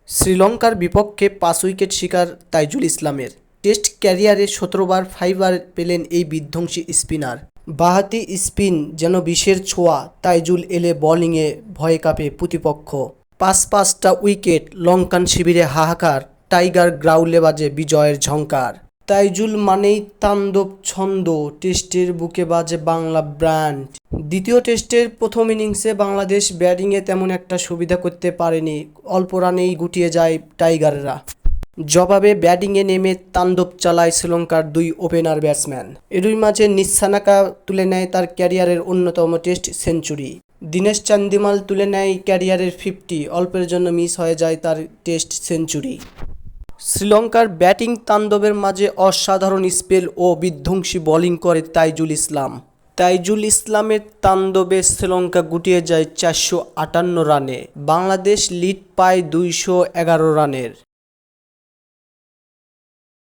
শ্রীলঙ্কার বিপক্ষে ৫ উইকেট শিকার তাইজুল ইসলামের। টেস্ট ক্যারিয়ারে ১৭বার ফাইবার পেলেন এই বিধ্বংসী স্পিনার। বাঁহাতি স্পিন যেন বিষের ছোঁয়া, তাইজুল এলে বোলিংয়ে ভয়ে কাঁপে প্রতিপক্ষ। পাঁচটা উইকেট, লঙ্কান শিবিরে হাহাকার, টাইগার গ্রাউলে বাজে বিজয়ের ঝংকার। তাইজুল মানেই তাণ্ডব ছন্দ, টেস্টের বুকে বাজে বাংলা ব্র্যান্ড। দ্বিতীয় টেস্টের প্রথম ইনিংসে বাংলাদেশ ব্যাটিংয়ে তেমন একটা সুবিধা করতে পারেনি, অল্প রানেই গুটিয়ে যায় টাইগাররা। জবাবে ব্যাটিংয়ে নেমে তাণ্ডব চালায় শ্রীলঙ্কার দুই ওপেনার ব্যাটসম্যান। এরই মাঝে নিশানাকা তুলে নেয় তার ক্যারিয়ারের অন্যতম টেস্ট সেঞ্চুরি। দীনেশ চান্দিমাল তুলে নেয় ক্যারিয়ারের 50, অল্পের জন্য মিস হয়ে যায় তার টেস্ট সেঞ্চুরি। শ্রীলঙ্কার ব্যাটিং তাণ্ডবের মাঝে অসাধারণ স্পেল ও বিধ্বংসী বোলিং করে তাইজুল ইসলাম। তাইজুল ইসলামের তাণ্ডবে শ্রীলঙ্কা গুটিয়ে যায় ৪৫৮ রানে। বাংলাদেশ লিড পায় ২১১ রানের।